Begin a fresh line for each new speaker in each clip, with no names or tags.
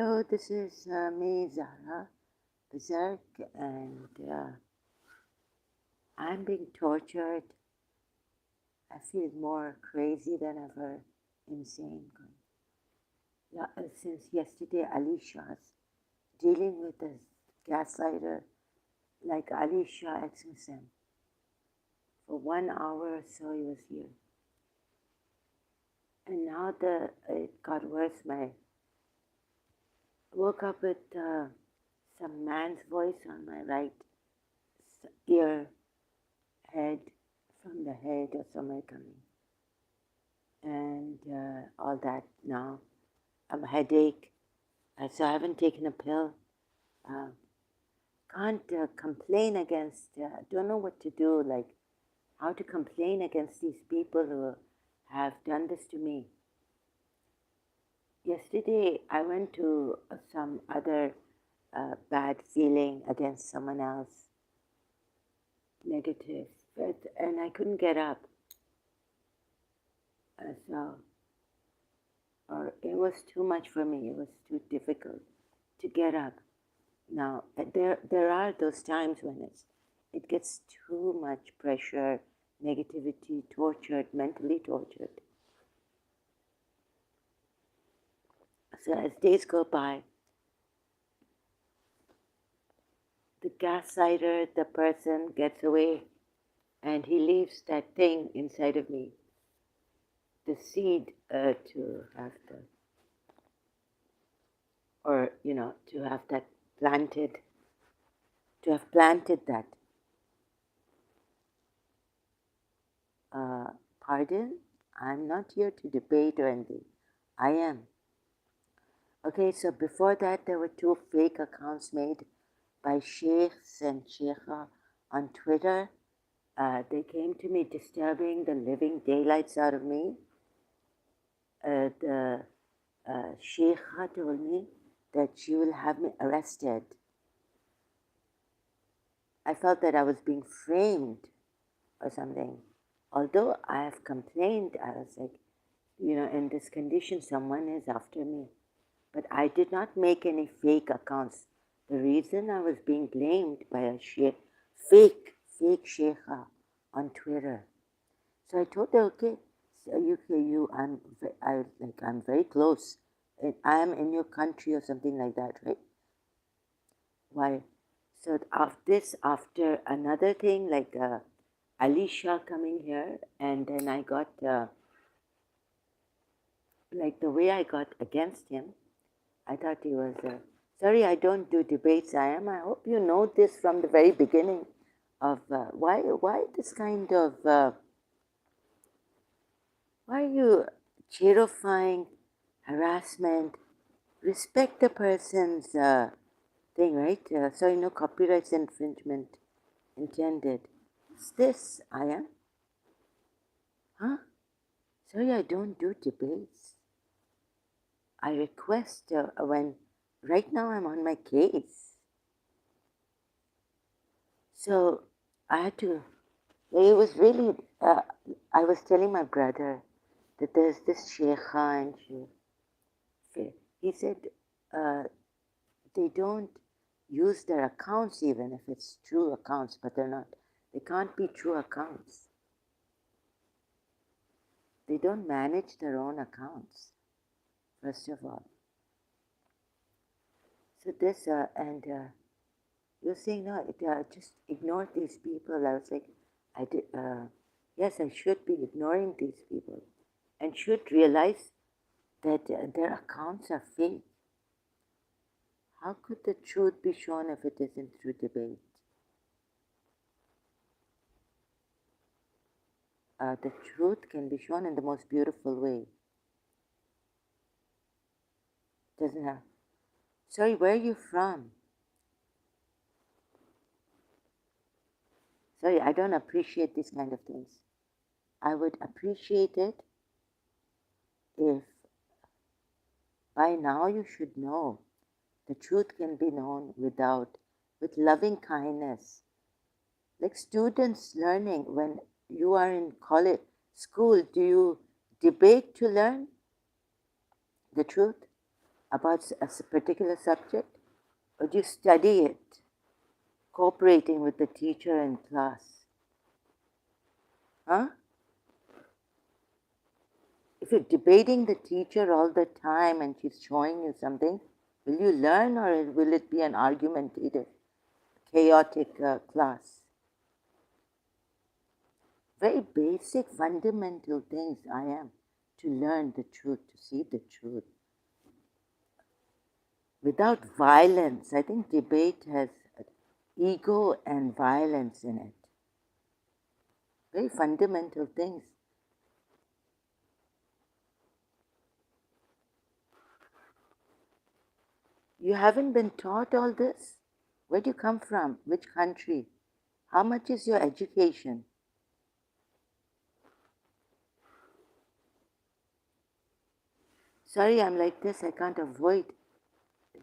Hello, this is me, Zara Berserk, and I'm being tortured. I feel more crazy than ever, insane. Since yesterday, Alicia's dealing with a gaslighter like Alicia Ex-Shia. For 1 hour or so, he was here. And now it got worse. I woke up with some man's voice on my right ear, head, from the head or somewhere coming, and all that. Now I'm a headache, so I haven't taken a pill. Can't complain against. Don't know what to do. Like how to complain against these people who have done this to me. Yesterday I went to some other bad feeling against someone else, negative, and I couldn't get up. Or it was too much for me. It was too difficult to get up. Now there are those times when it gets too much pressure, negativity, tortured, mentally tortured. So as days go by, the gaslighter, the person gets away, and he leaves that thing inside of me, the seed to have to have that planted, to have planted that. Pardon? I'm not here to debate or anything. I am. Okay, so before that, there were 2 fake accounts made by sheikhs and sheikha on Twitter. They came to me disturbing the living daylights out of me. The sheikha told me that she will have me arrested. I felt that I was being framed or something. Although I have complained, I was like, in this condition, someone is after me. But I did not make any fake accounts. The reason I was being blamed by a fake sheikha on Twitter. So I told her, okay, so I'm very close. I am in your country or something like that, right? Why? So after another thing, like Alicia coming here, and then I got, like the way I got against him, I thought he was, sorry, I don't do debates, I hope you know this from the very beginning of, why this kind of, why are you terrifying harassment? Respect the person's thing, right? So, no copyright infringement intended. Is this, I am? Huh? Sorry, I don't do debates. I request when, right now I'm on my case. So I had to, it was really, I was telling my brother that there's this sheikha and he said they don't use their accounts even if it's true accounts, but they're not. They can't be true accounts. They don't manage their own accounts, first of all. So this, you're saying, no, just ignore these people. I was like, yes, I should be ignoring these people and should realize that their accounts are fake. How could the truth be shown if it isn't through debate? The truth can be shown in the most beautiful way. Doesn't have. Sorry, where are you from? Sorry, I don't appreciate these kind of things. I would appreciate it if by now you should know the truth can be known with loving kindness. Like students learning, when you are in college, school, do you debate to learn the truth? about a particular subject, or do you study it, cooperating with the teacher in class? Huh? If you're debating the teacher all the time and she's showing you something, will you learn, or will it be an argumentative, chaotic class? Very basic, fundamental things I am to learn the truth, to see the truth. Without violence, I think debate has ego and violence in it. Very fundamental things. You haven't been taught all this? Where do you come from? Which country? How much is your education? Sorry, I'm like this. I can't avoid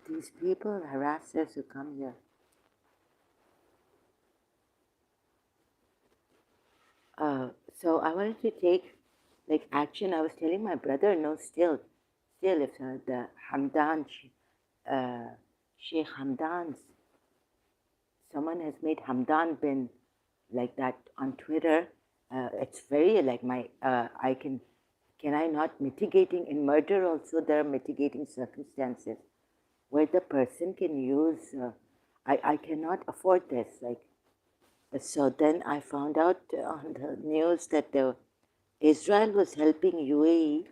these people, harassers who come here. So I wanted to take action. I was telling my brother, no, still, if the Hamdan, Sheikh Hamdan's, someone has made Hamdan bin like that on Twitter. It's very like can I not mitigating in murder also? There are mitigating circumstances where the person can use. I cannot afford this. So then I found out on the news that Israel was helping UAE.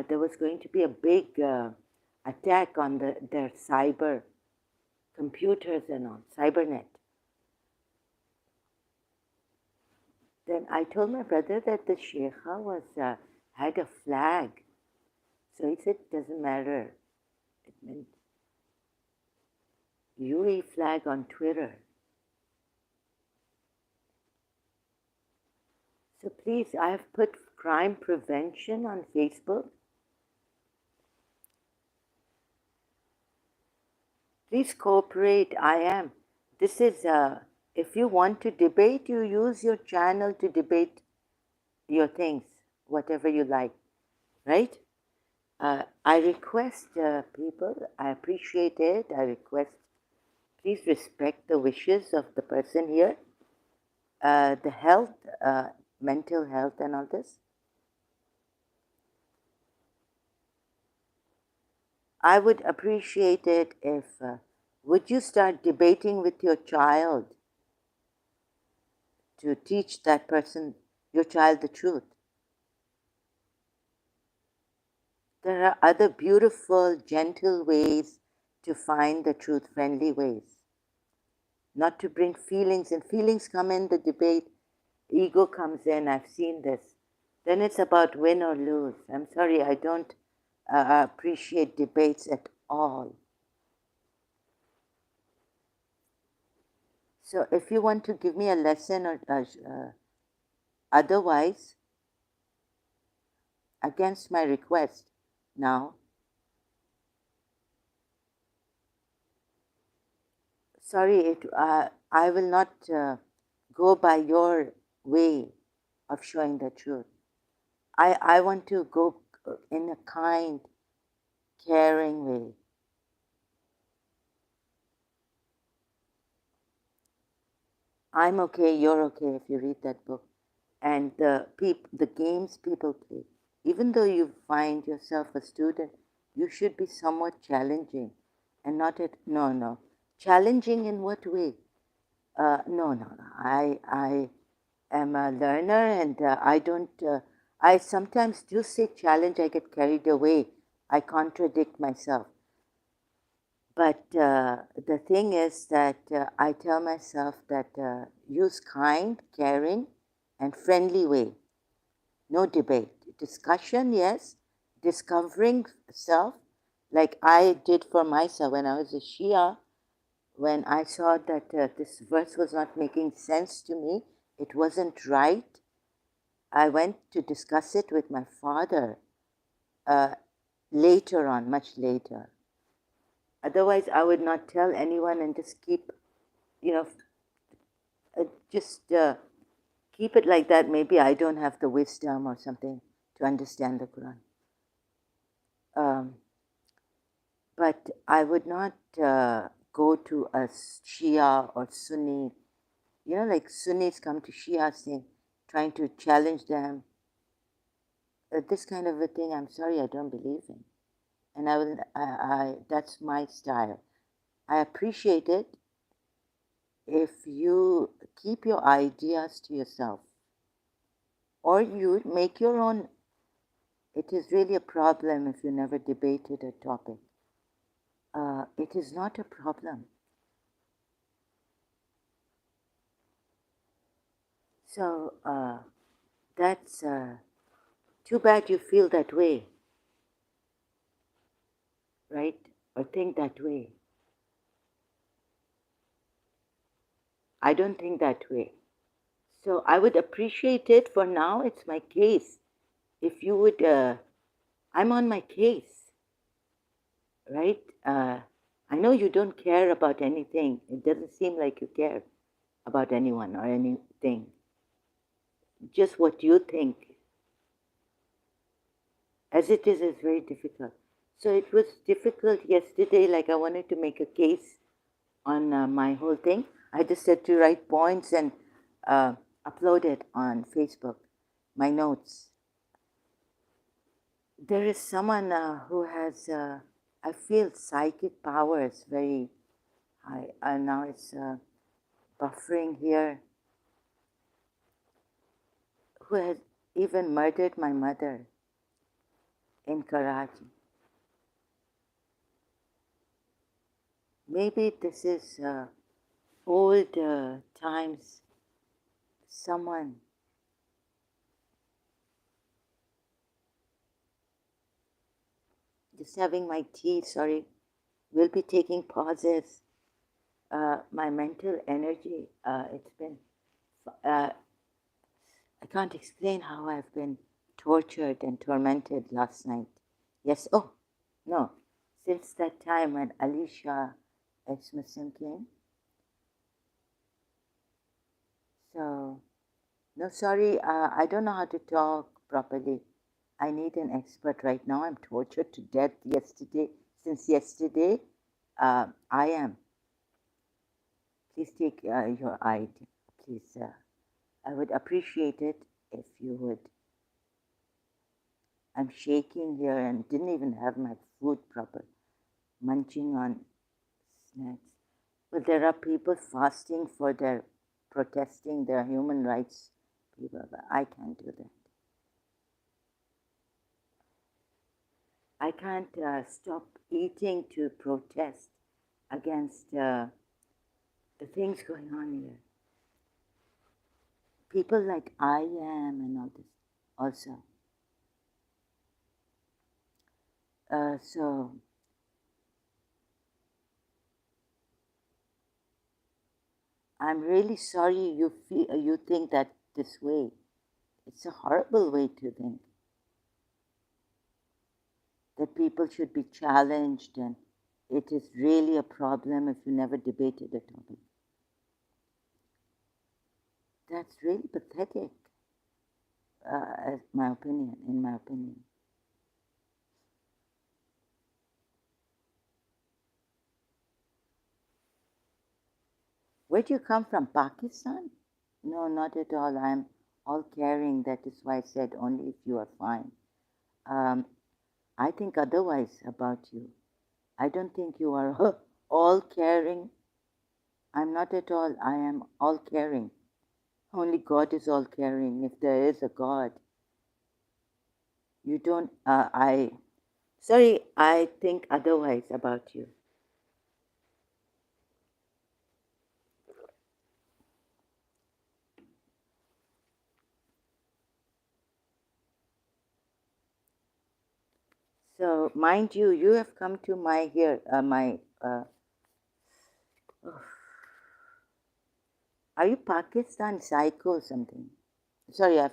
There was going to be a big attack on their cyber computers and on cybernet. Then I told my brother that the sheikha was had a flag. So he said, doesn't matter. It meant UAE flag on Twitter. So please, I have put crime prevention on Facebook. Please cooperate. I am. This is, if you want to debate, you use your channel to debate your things, whatever you like, right? I request people, I appreciate it. I request, please respect the wishes of the person here. The health, mental health and all this. I would appreciate it if, would you start debating with your child to teach that person, your child, the truth? There are other beautiful, gentle ways to find the truth, friendly ways. Not to bring feelings, and feelings come in the debate, ego comes in, I've seen this. Then it's about win or lose. I'm sorry, I don't appreciate debates at all. So if you want to give me a lesson or otherwise, against my request now, sorry, I will not go by your way of showing the truth. I want to go in a kind, caring way. I'm okay, you're okay if you read that book. And the games people play, even though you find yourself a student, you should be somewhat challenging and not no. Challenging in what way? No. I am a learner and I don't, I sometimes do say challenge, I get carried away. I contradict myself. But the thing is that I tell myself that use kind, caring, and friendly way. No debate. Discussion, yes. Discovering self, like I did for myself when I was a Shia. When I saw that this verse was not making sense to me, it wasn't right, I went to discuss it with my father later on, much later. Otherwise, I would not tell anyone and just keep, just keep it like that. Maybe I don't have the wisdom or something to understand the Quran. But I would not go to a Shia or Sunni. You know, like Sunnis come to Shia saying, trying to challenge them. This kind of a thing, I'm sorry, I don't believe in. And that's my style. I appreciate it if you keep your ideas to yourself or you make your own. It is really a problem if you never debated a topic. It is not a problem. So that's too bad you feel that way, right? Or think that way. I don't think that way. So I would appreciate it for now. It's my case. If you would, I'm on my case, right? I know you don't care about anything. It doesn't seem like you care about anyone or anything. Just what you think. As it is very difficult. So it was difficult yesterday, like I wanted to make a case on my whole thing. I just had to write points and upload it on Facebook, my notes. There is someone who has, I feel psychic powers very high. Now it's buffering here, who has even murdered my mother in Karachi. Maybe this is old times, someone. Just having my tea, sorry. We'll be taking pauses. My mental energy, it's been, I can't explain how I've been tortured and tormented last night. Yes, oh, no. Since that time when Ex-Shia, ex-Muslim came. So, no, sorry, I don't know how to talk properly. I need an expert right now. I'm tortured to death yesterday. Since yesterday, I am. Please take your ID. Please, I would appreciate it if you would. I'm shaking here and didn't even have my food proper, munching on snacks. But there are people fasting for their protesting their human rights people, but I can't do that. I can't stop eating to protest against the things going on here. People like I am and all this also. So I'm really sorry you think that this way. It's a horrible way to think. That people should be challenged and it is really a problem if you never debated a topic. That's really pathetic, in my opinion. Where do you come from? Pakistan? No, not at all. I'm all caring. That is why I said only if you are fine. I think otherwise about you. I don't think you are all caring. I'm not at all. I am all caring. Only God is all caring. If there is a God, you don't, sorry, I think otherwise about you. So, mind you, you have come to my here, are you Pakistan psycho or something? Sorry, I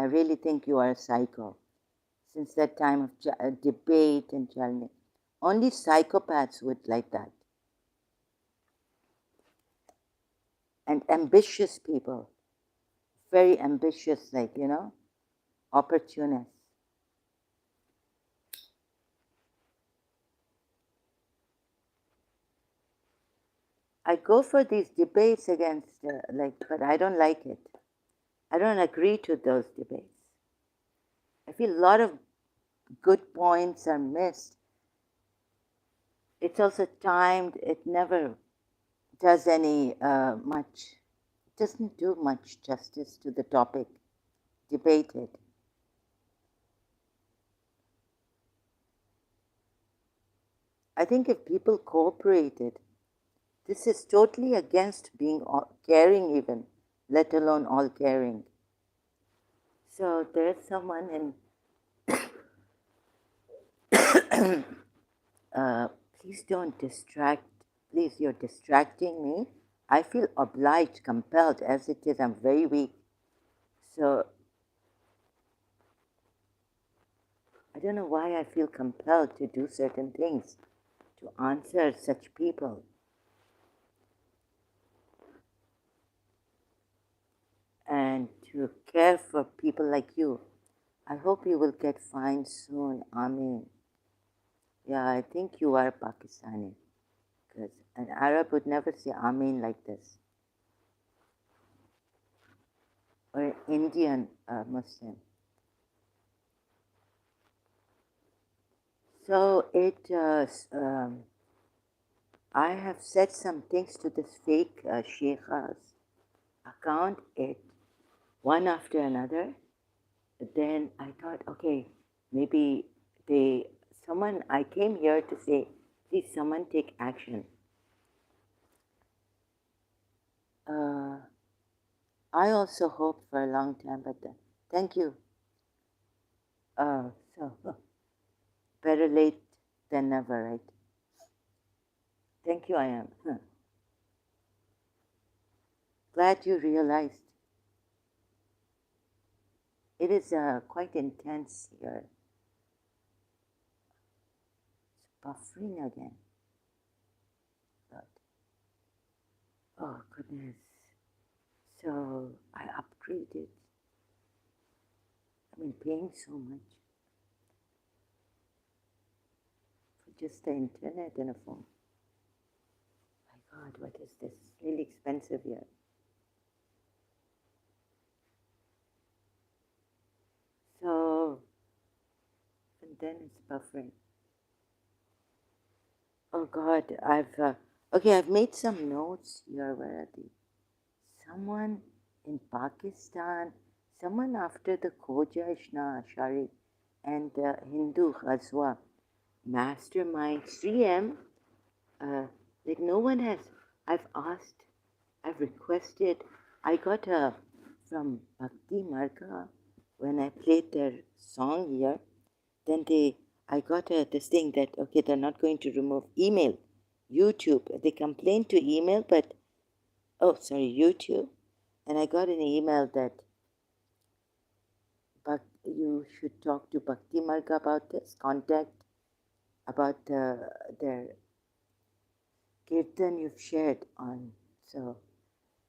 really think you are a psycho. Since that time of debate and challenge, only psychopaths would like that. And ambitious people, very ambitious, like, opportunists. I go for these debates against, but I don't like it. I don't agree to those debates. I feel a lot of good points are missed. It's also timed. It never does any much, doesn't do much justice to the topic debated. I think if people cooperated, this is totally against being caring even, let alone all caring. So there's someone in, please don't distract, please, you're distracting me. I feel obliged, compelled, as it is, I'm very weak. So I don't know why I feel compelled to do certain things, to answer such people. And to care for people like you. I hope you will get fine soon. Ameen. Yeah, I think you are Pakistani. Because an Arab would never say Ameen like this. Or an Indian Muslim. So I have said some things to this fake Sheikha's account, one after another. Then I thought, okay, maybe I came here to say, please, someone take action. I also hoped for a long time, but thank you. So better late than never, right? Thank you, I am. Glad you realized. It is quite intense here. It's buffering again. But, oh, goodness. So I upgraded. I've been paying so much for just the internet and a phone. My God, what is this? It's really expensive here. So, and then it's buffering. Oh God, I've made some notes here. Where are they? Someone in Pakistan, someone after the Khoja Ishna Ashari and the Hindu Ghazwa mastermind 3M, like no one has, I've asked, I've requested, I got from Bhakti Marga when I played their song here, then I got this thing that, okay, they're not going to remove email, YouTube. They complained to email, but, YouTube. And I got an email that you should talk to Bhakti Marga about this, contact about their kirtan you've shared on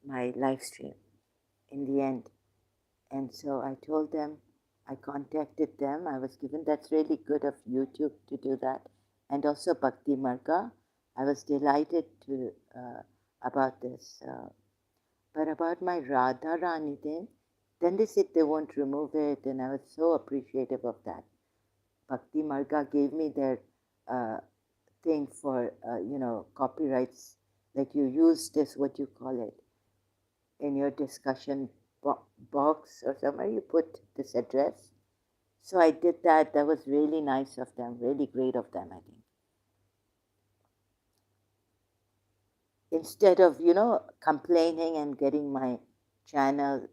my live stream in the end. And so I told them, I contacted them. I was given, that's really good of YouTube to do that. And also Bhakti Marga. I was delighted about this. But about my Radha Rani thing, then they said they won't remove it. And I was so appreciative of that. Bhakti Marga gave me their thing for, copyrights. Like you use this, what you call it, in your discussion box or somewhere, you put this address. So I did that. That was really nice of them, really great of them, I think. Instead of, complaining and getting my channel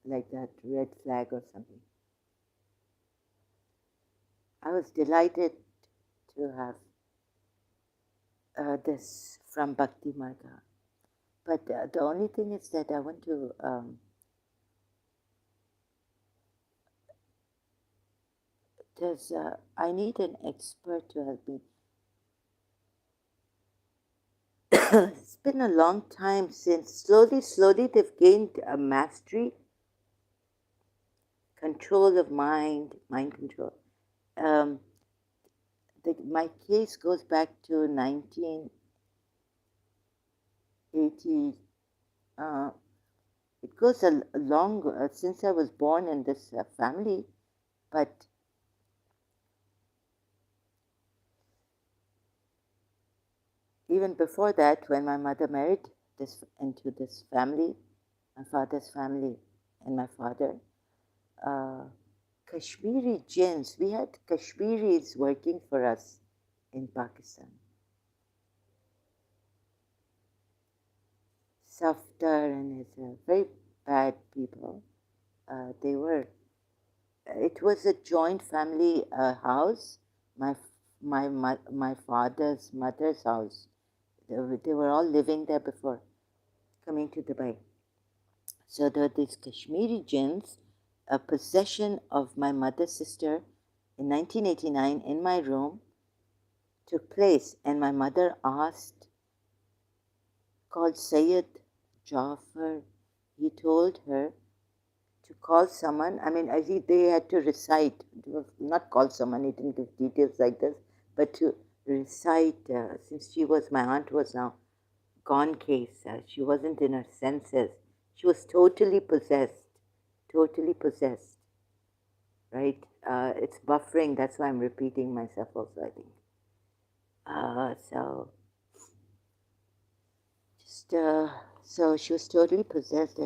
like that red flag or something. I was delighted to have this from Bhakti Marga. But the only thing is that I want to I need an expert to help me. It's been a long time since slowly they've gained a mastery, control of mind control. My case goes back to 80, uh, it goes a long, since I was born in this family, but even before that, when my mother married into this family, my father's family and my father, uh, Kashmiri jinns, we had Kashmiris working for us in Pakistan. Safdar and his very bad people. They were. It was a joint family house. My my father's mother's house. They were all living there before coming to Dubai. So there were these Kashmiri jinns, a possession of my mother's sister in 1989 in my room took place, and my mother asked, called Sayyid Jafar. He told her to call someone. I mean, they had to recite, not call someone, he didn't give details like this, but to recite, since my aunt was now gone case, she wasn't in her senses. She was totally possessed, right? It's buffering, that's why I'm repeating myself also, I think. So, just, so she was totally possessed.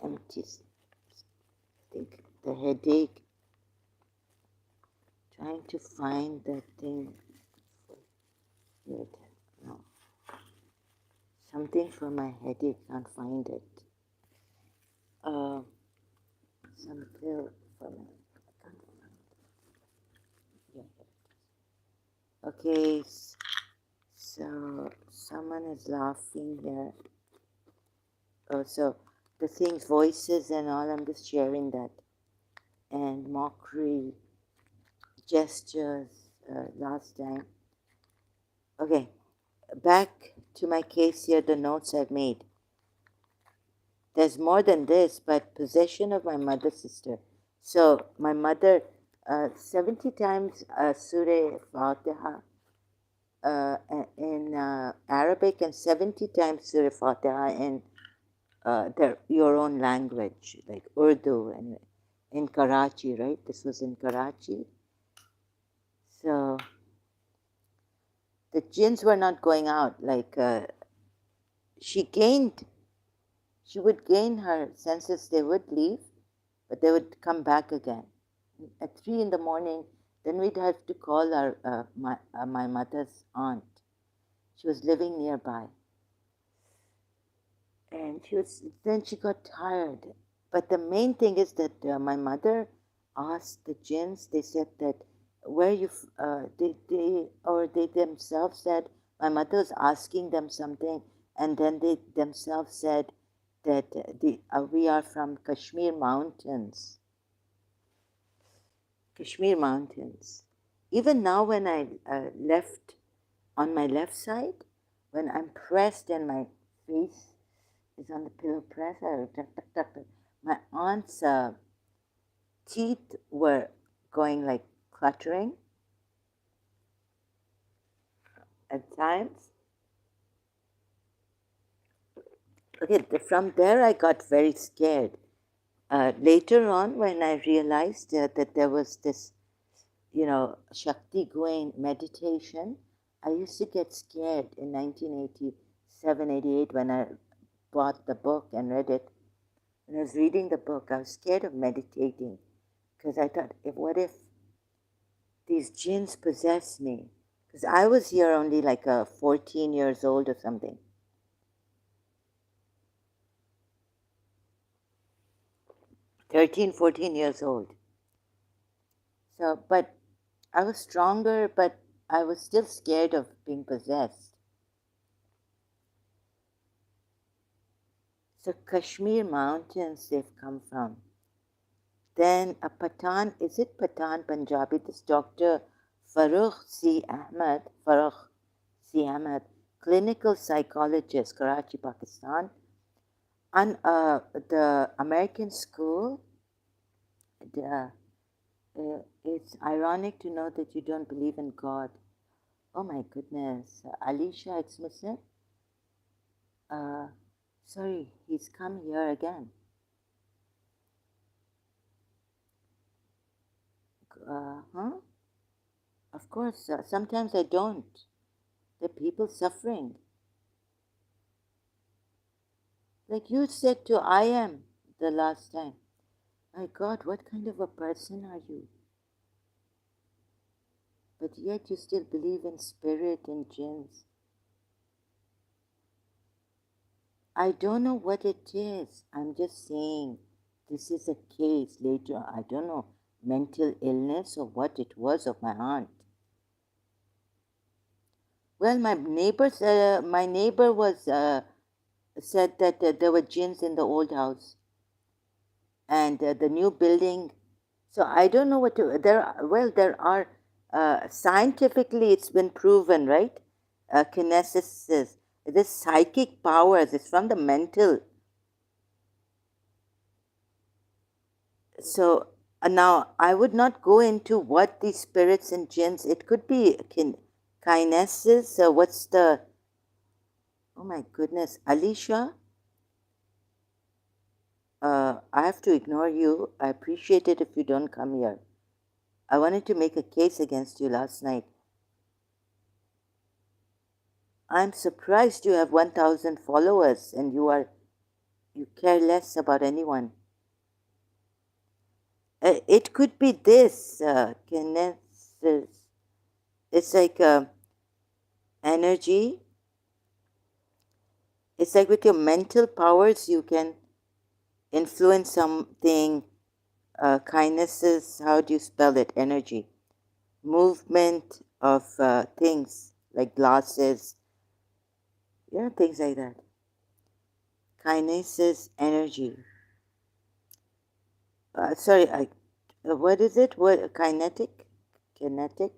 And just think the headache, trying to find that thing. Here, no. Something for my headache, can't find it. Some pill for my, I can't find it. Yeah, here it is. Okay, so someone is laughing here. Oh, so the things, voices and all, I'm just sharing that. And mockery, gestures, last time. Okay, back to my case here, the notes I've made. There's more than this, but possession of my mother's sister. So my mother, 70 times Surah Fatiha in Arabic and 70 times Surah Fatiha in your own language, like Urdu, and in Karachi, right? This was in Karachi. So the jinns were not going out. Like she would gain her senses, they would leave, but they would come back again. At 3 in the morning, then we'd have to call my mother's aunt. She was living nearby. And then she got tired. But the main thing is that my mother asked the jinns, they said that, they themselves said, my mother was asking them something, and then they themselves said that we are from Kashmir Mountains. Kashmir Mountains. Even now, when I left on my left side, when I'm pressed and my face is on the pillow press, my aunt's teeth were going like cluttering at times. Okay, from there I got very scared. Later on, when I realized that there was this, Shakti Gwain meditation, I used to get scared in 1987, 88 when I bought the book and read it. When I was reading the book, I was scared of meditating because I thought, what if these jinns possess me? Because I was here only like 14 years old or something. 13, 14 years old. So, but I was stronger, but I was still scared of being possessed. So Kashmir Mountains they've come from. Then a Pathan, is it Pathan Punjabi? This Dr. Farooq C. Ahmed, clinical psychologist, Karachi, Pakistan. And the American school, it's ironic to know that you don't believe in God. Oh my goodness. Alicia, it's Muslim? Sorry, he's come here again. Huh? Of course, sometimes I don't. There are people suffering. Like you said to I am the last time. My God, what kind of a person are you? But yet you still believe in spirit and jinns. I don't know what it is. I'm just saying this is a case later. I don't know, mental illness or what it was of my aunt. Well, my neighbor was said that there were jinns in the old house, and the new building. So I don't know what to. There are scientifically it's been proven, right? Kinesis, this psychic powers. It's from the mental. So now I would not go into what these spirits and jinns. It could be kinesis. What's the? Oh my goodness, Alicia. I have to ignore you. I appreciate it if you don't come here. I wanted to make a case against you last night. I'm surprised you have 1,000 followers and you care less about anyone. It could be this kinesis. It's like energy. It's like with your mental powers, you can influence something. Kinesis, how do you spell it? Energy. Movement of things like glasses, things like that. Kinesis, energy. Sorry, what is it? What kinetic? Kinetic?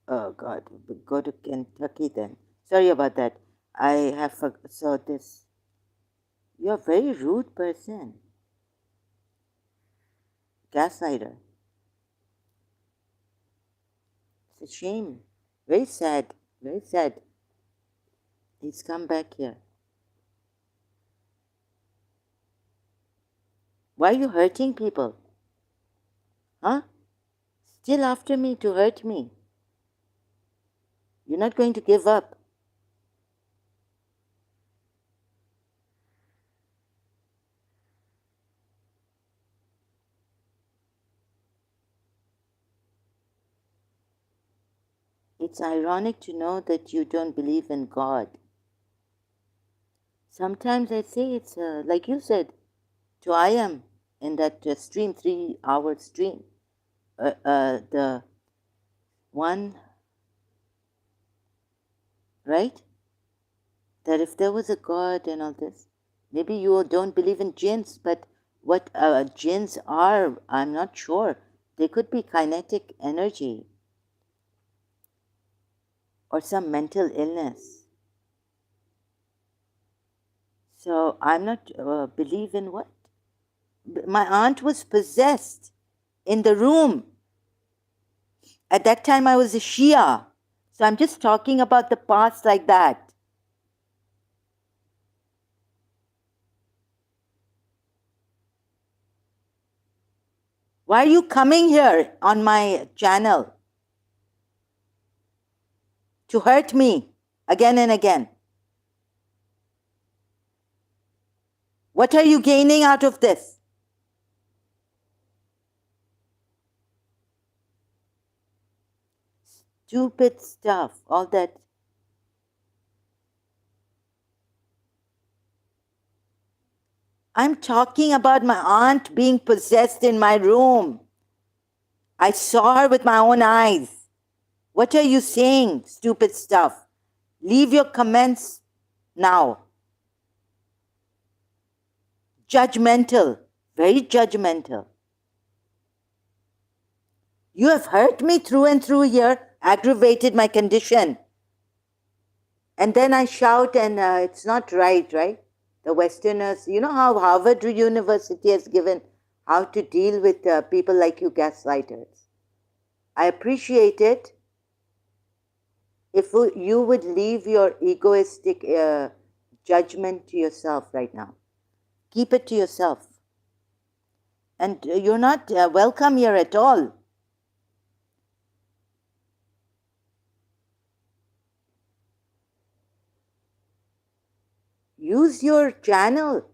Oh God, go to Kentucky then. Sorry about that. I have so this. You're a very rude person. Gaslighter. It's a shame. Very sad. Very sad. He's come back here. Why are you hurting people? Huh? Still after me to hurt me. You're not going to give up. It's ironic to know that you don't believe in God. Sometimes I say it's like you said to I am in that stream, 3-hour stream. The one, right? That if there was a God and all this, maybe you don't believe in jinns, but what jinns are, I'm not sure. They could be kinetic energy or some mental illness. So I'm not believe in what? My aunt was possessed in the room. At that time I was a Shia. So I'm just talking about the past like that. Why are you coming here on my channel to hurt me again and again? What are you gaining out of this? Stupid stuff, all that. I'm talking about my aunt being possessed in my room. I saw her with my own eyes. What are you saying? Stupid stuff. Leave your comments now. Judgmental. Very judgmental. You have hurt me through and through here, aggravated my condition. And then I shout and it's not right, right? The Westerners, you know how Harvard University has given how to deal with people like you gaslighters. I appreciate it if you would leave your egoistic judgment to yourself right now. Keep it to yourself. And you're not welcome here at all. Use your channel.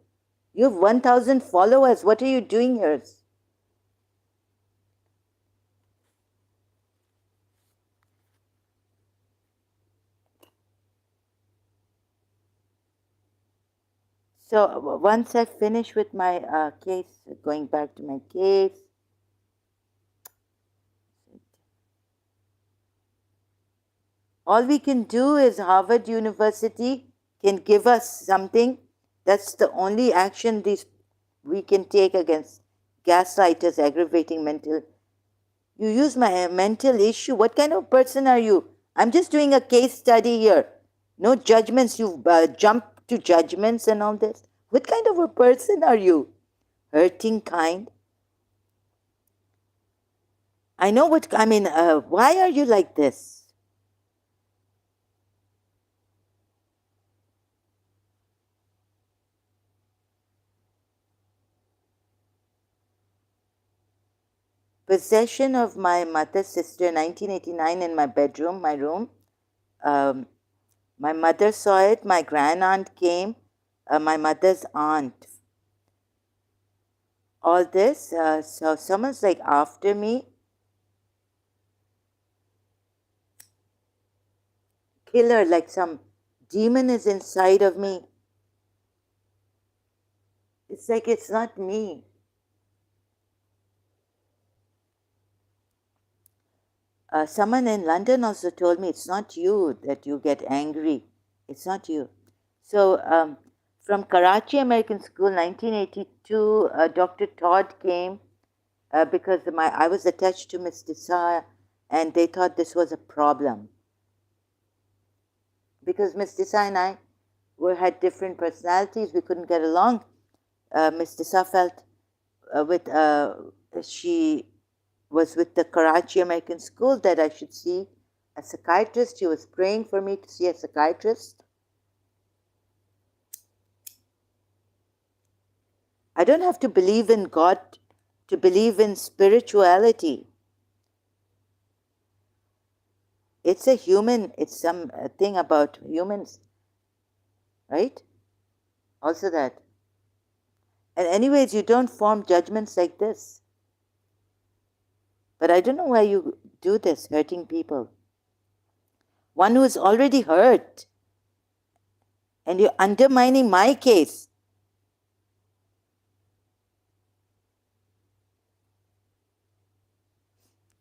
You have 1,000 followers. What are you doing here? So once I finish with my case, going back to my case, all we can do is Harvard University can give us something. That's the only action we can take against gaslighters aggravating mental. You use my mental issue. What kind of person are you? I'm just doing a case study here. No judgments. You jump to judgments and all this. What kind of a person are you? Hurting kind. I know what, I mean, why are you like this? Possession of my mother's sister, 1989, in my bedroom, my room. My mother saw it. My grandaunt came. My mother's aunt. All this. So someone's like after me. Killer, like some demon is inside of me. It's like it's not me. Someone in London also told me it's not you that you get angry. It's not you. So from Karachi American School, 1982, Dr. Todd came because I was attached to Miss Desai, and they thought this was a problem. Because Miss Desai and I had different personalities, we couldn't get along. Miss Desai felt she was with the Karachi American School that I should see a psychiatrist. She was praying for me to see a psychiatrist. I don't have to believe in God to believe in spirituality. It's it's some thing about humans, right? Also that. And anyways, you don't form judgments like this. But I don't know why you do this, hurting people. One who is already hurt. And you're undermining my case.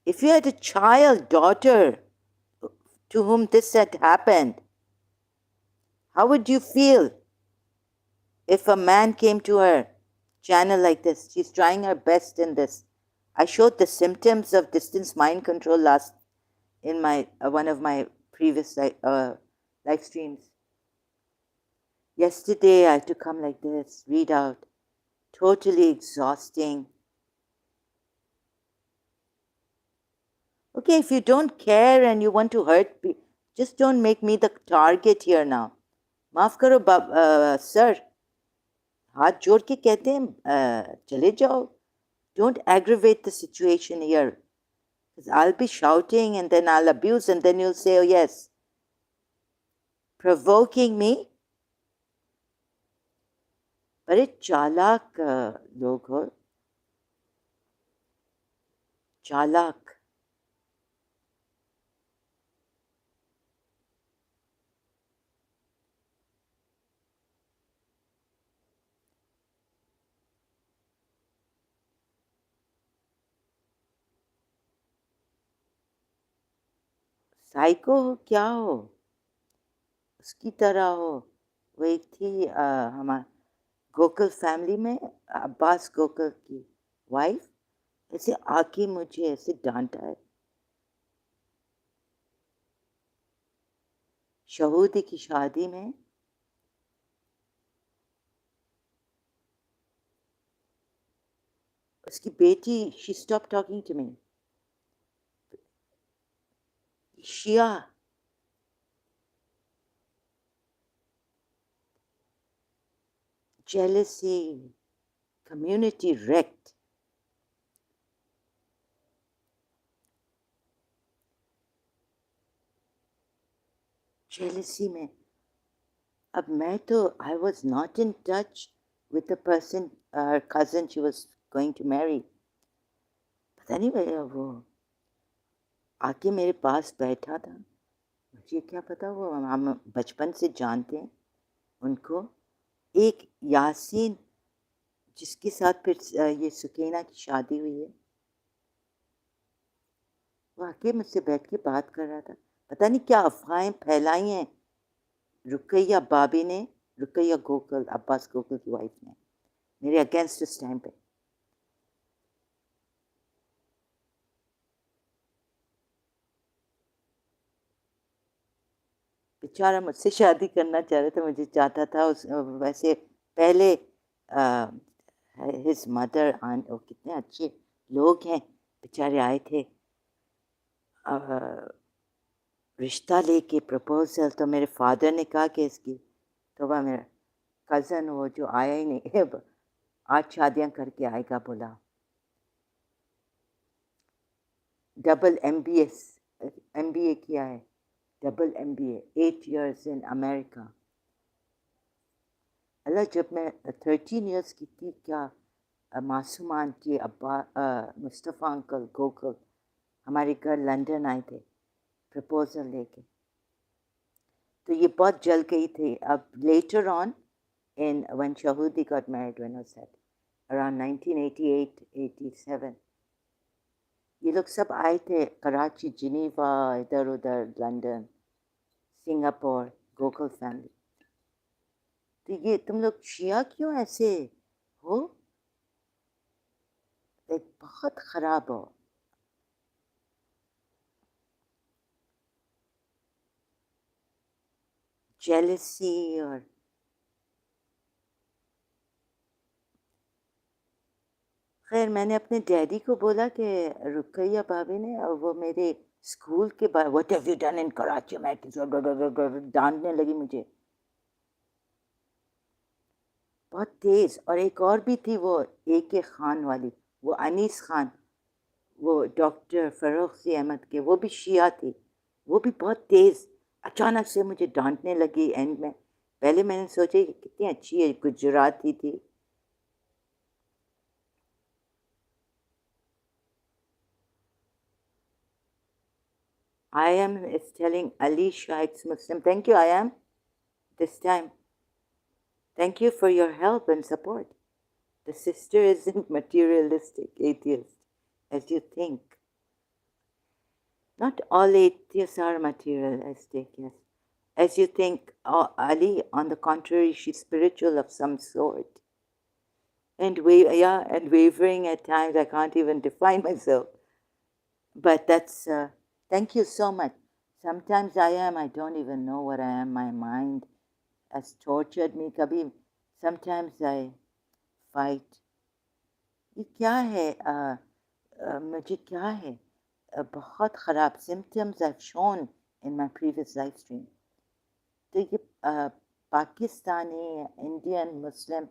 If you had a child, daughter, to whom this had happened, how would you feel if a man came to her channel like this? She's trying her best in this. I showed the symptoms of distance mind control last in my one of my previous live streams. Yesterday I had to come like this, read out. Totally exhausting. Okay, if you don't care and you want to hurt me, just don't make me the target here now. माफ करो sir. हाथ जोड़ के कहते हैं चले जाओ. Don't aggravate the situation here. Because I'll be shouting and then I'll abuse and then you'll say, oh yes, provoking me. बड़े चालाक लोग हो. चालाक. साइको हो क्या हो, उसकी तरह हो. वो एक थी हमारे गोकुल फैमिली में, अब्बास गोकुल की वाइफ, ऐसे आके मुझे ऐसे डांटा है. शहूदी की शादी में उसकी बेटी, she stopped talking to me. Shia. jealousy, community wrecked. Jealousy میں اب میں تو I was not in touch with the person, her cousin she was going to marry. پتہ نہیں وہ آ کے میرے پاس بیٹھا تھا. مجھے کیا پتا وہ ہم بچپن سے جانتے ہیں ان کو. ایک یاسین جس کے ساتھ پھر یہ سکینہ کی شادی ہوئی ہے، وہ آ کے مجھ سے بیٹھ کے بات کر رہا تھا. پتہ نہیں کیا افواہیں پھیلائی ہیں رقیہ بابی نے، رقیہ گوکل، عباس گوکل کی وائف نے میرے اگینسٹ اس ٹائم پہ. بیچارہ مجھ سے شادی کرنا چاہ رہا تھا، مجھے چاہتا تھا ویسے پہلے ہز مدر وہ کتنے اچھے لوگ ہیں بیچارے، آئے تھے رشتہ لے کے پرپوزل. تو میرے فادر نے کہا کہ اس کی تو وہ میرا کزن وہ جو آیا ہی نہیں 8 شادیاں کر کے آئے گا بولا. ڈبل ایم بی اے کیا ہے، ڈبل ایم بی اے 8 ایئرس ان امریکہ. اللہ جب میں 13 ایئرس کی تھی کیا معصوم آنٹی، ابا، مصطفیٰ انکل، گوکل ہمارے گھر لنڈن آئے تھے پرپوزل لے کے. تو یہ بہت جل گئی تھی. اب later on in when Shahudi got married, when was that? Around 1988-87. یہ لوگ سب آئے تھے کراچی، جنیوا، ادھر ادھر لنڈن، سنگاپور، گوکل فیملی. تو یہ تم لوگ شیعہ کیوں ایسے ہو؟ بہت خراب ہو. جیلسی اور خیر میں نے اپنے ڈیڈی کو بولا کہ رقیہ بھابھی نے اور وہ میرے اسکول کے بعد what have you done in Karachi, میں ڈانٹنے لگی مجھے بہت تیز. اور ایک اور بھی تھی وہ AK خان والی، وہ انیس خان، وہ ڈاکٹر فروخی احمد کے، وہ بھی شیعہ تھی، وہ بھی بہت تیز. اچانک سے مجھے ڈانٹنے لگی اینڈ میں. پہلے میں نے سوچا کہ کتنی اچھی ہے، گجراتی تھی. I am is telling Ali Shah ex-Muslim. Thank you, I am. This time. Thank you for your help and support. The sister isn't materialistic atheist, as you think. Not all atheists are materialistic, yes. As you think, Ali, on the contrary, she's spiritual of some sort. And wavering at times. I can't even define myself. But that's, thank you so much. Sometimes I am, I don't even know what I am. My mind has tortured me. Kabhi, sometimes I fight. یہ کیا ہے مجھے کیا ہے بہت خراب symptoms I've shown in my previous live stream. تو یہ پاکستانی انڈین مسلم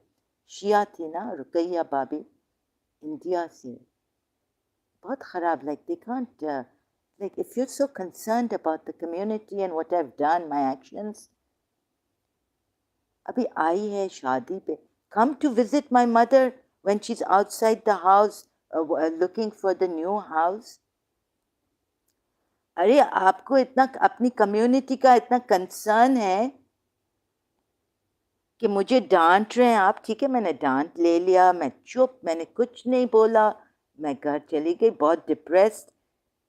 شیعہ تھی نا رقیہ بابی، انڈیا سے، بہت خراب. like they can't like if you're so concerned about the community and what I've done, my actions. ابھی آئی ہے شادی پہ. come to visit my mother when she's outside the house looking for the new house. ارے آپ کو اتنا اپنی community کا اتنا کنسرن ہے کہ مجھے ڈانٹ رہے ہیں آپ. ٹھیک ہے میں نے ڈانٹ لے لیا، میں چپ، میں نے کچھ نہیں بولا، میں گھر چلی گئی بہت ڈپریسڈ.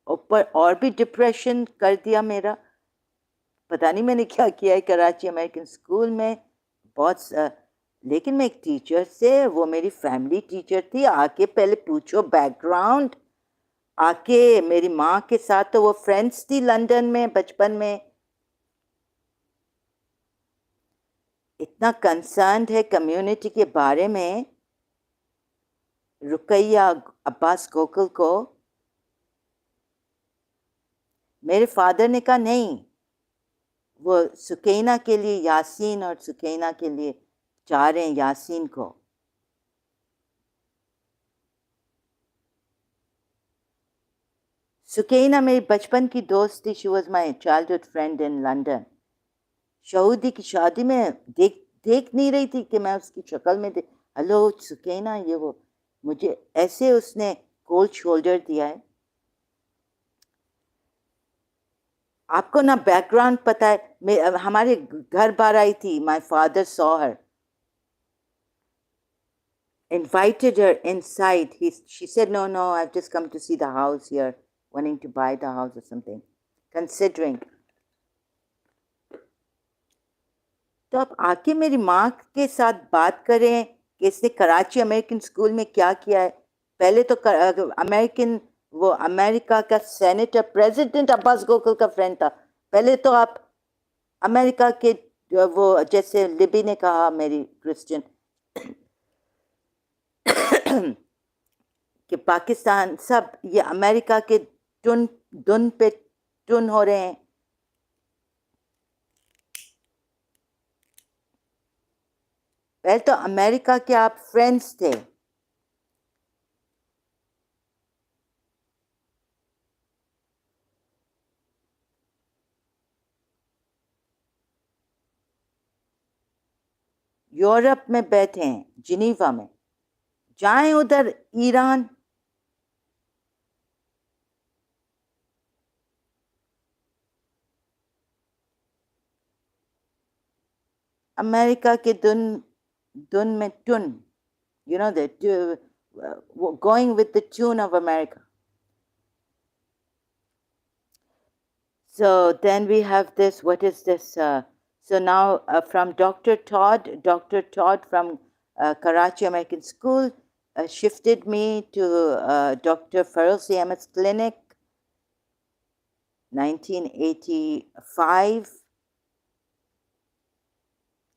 اوپر اور بھی ڈپریشن کر دیا میرا. پتہ نہیں میں نے کیا کیا ہے کراچی امریکن اسکول میں بہت. لیکن میں ایک ٹیچر سے، وہ میری فیملی ٹیچر تھی، آ کے پہلے پوچھو بیک گراؤنڈ. آ کے میری ماں کے ساتھ تو وہ فرینڈس تھی لنڈن میں بچپن میں. اتنا کنسرنڈ ہے کمیونٹی کے بارے میں. رقیہ عباس گوکل کو میرے فادر نے کہا نہیں، وہ سکینہ کے لیے، یاسین اور سکینہ کے لیے चाह रहे हैं यासीन को। सुकैना मेरी बचपन की दोस्त थी, she was my childhood friend in London. Saudi की शादी में देख नहीं रही थी कि मैं उसकी शक्ल में हेलो सुकैना, ये वो, मुझे ऐसे उसने कोल्ड शोल्डर दिया है। आपको ना बैकग्राउंड पता है, हमारे घर बार आई थी, my father saw her, invited her inside. She said, no, I've just come to see the house here, wanting to buy the house or something, considering. तो आप आके मेरी माँ के साथ बात करें कि इसने कराची अमेरिकन स्कूल में क्या किया है। पहले तो अमेरिकन, वो अमेरिका का सेनेटर प्रेसिडेंट अब्बास गोखल का फ्रेंड था। पहले तो आप अमेरिका के, वो जैसे लिबी ने कहा मेरी क्रिश्चियन कि पाकिस्तान सब ये अमेरिका के धुन पे टुन हो रहे हैं। पहले तो अमेरिका के आप फ्रेंड्स थे। यूरोप में बैठे हैं, जिनीवा में, जाएं उधर ईरान। अमेरिका के धुन में टुन, you know, going with the tune of America. So then we have this, what is this? So now from Dr. Todd from Karachi American School shifted me to Dr. Farosi Ahmed's clinic, 1985.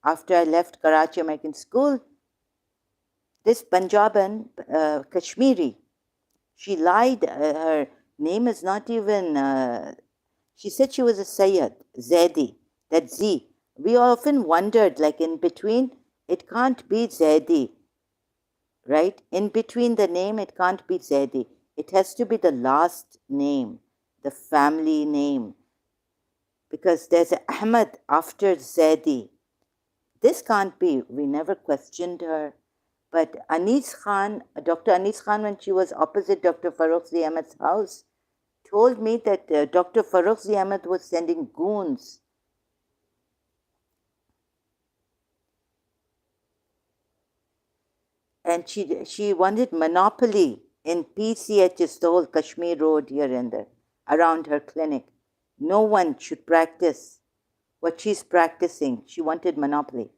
After I left Karachi American School, this Punjaban, Kashmiri, she lied. Her name is not even, she said she was a Sayyid, Zaidi, that Z. We often wondered, like in between, it can't be Zaidi, right? In between the name, it can't be Zaidi. It has to be the last name, the family name, because there's Ahmad after Zaidi. This can't be. We never questioned her. But Anis Khan, Dr. Anis Khan, when she was opposite Dr. Farooq Ahmed's house, told me that Dr. Farooq Ahmed was sending goons. And she wanted monopoly in PCHs, the whole Kashmir Road here and there, around her clinic. No one should practice what she's practicing. She wanted monopoly.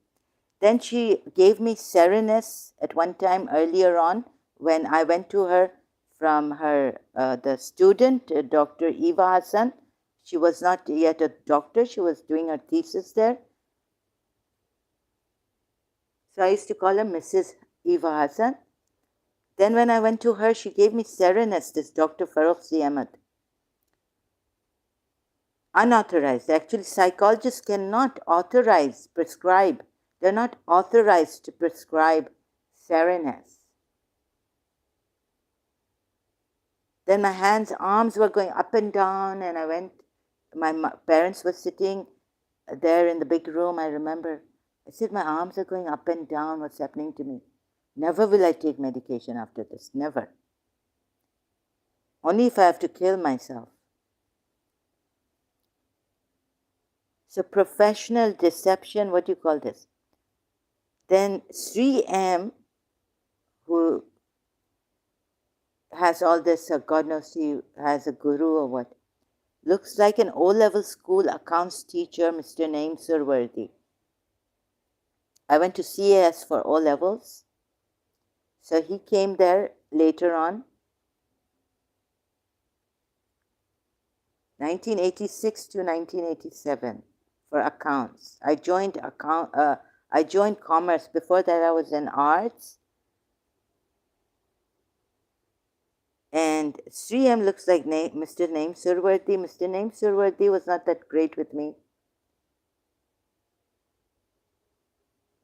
Then she gave me Serenus at one time earlier on when I went to her from her, the student, Dr. Eva Hassan. She was not yet a doctor. She was doing her thesis there. So I used to call her Mrs. Eva Hassan. Then when I went to her, she gave me Serenus, this Dr. Farooq Ahmed. Unauthorized. Actually, psychologists cannot authorize, prescribe. They're not authorized to prescribe Serenus. Then my arms were going up and down, and I went, my parents were sitting there in the big room, I remember. I said, my arms are going up and down, what's happening to me? Never will I take medication after this, never. Only if I have to kill myself. So professional deception, what do you call this? Then Sri M, who has all this, God knows he has a guru or what, looks like an O-level school accounts teacher, Mr. Naim Surwardi. I went to CAS for O-levels. So he came there later on, 1986 to 1987, for accounts. I joined commerce. Before that, I was in arts. And Sri M looks like Mr. Naim Surwardi. Mr. Naim Surwardi was not that great with me. 1986 to 1987, for accounts. I joined commerce. Before that, I was in arts. And Sri M looks like Mr. Naim Surwardi. Mr. Naim Surwardi was not that great with me. 1986 to 1987, for accounts. I joined commerce. Before that, I was in arts. And Sri M looks like Mr. Naim Surwardi. Mr. Naim Surwardi was not that great with me.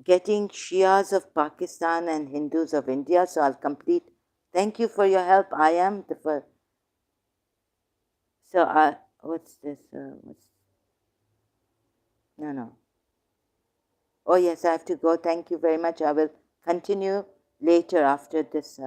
getting Shias of Pakistan and Hindus of India. So I'll complete. Thank you for your help. I am the first. So what's this? No, no. Oh yes, I have to go. Thank you very much. I will continue later after this.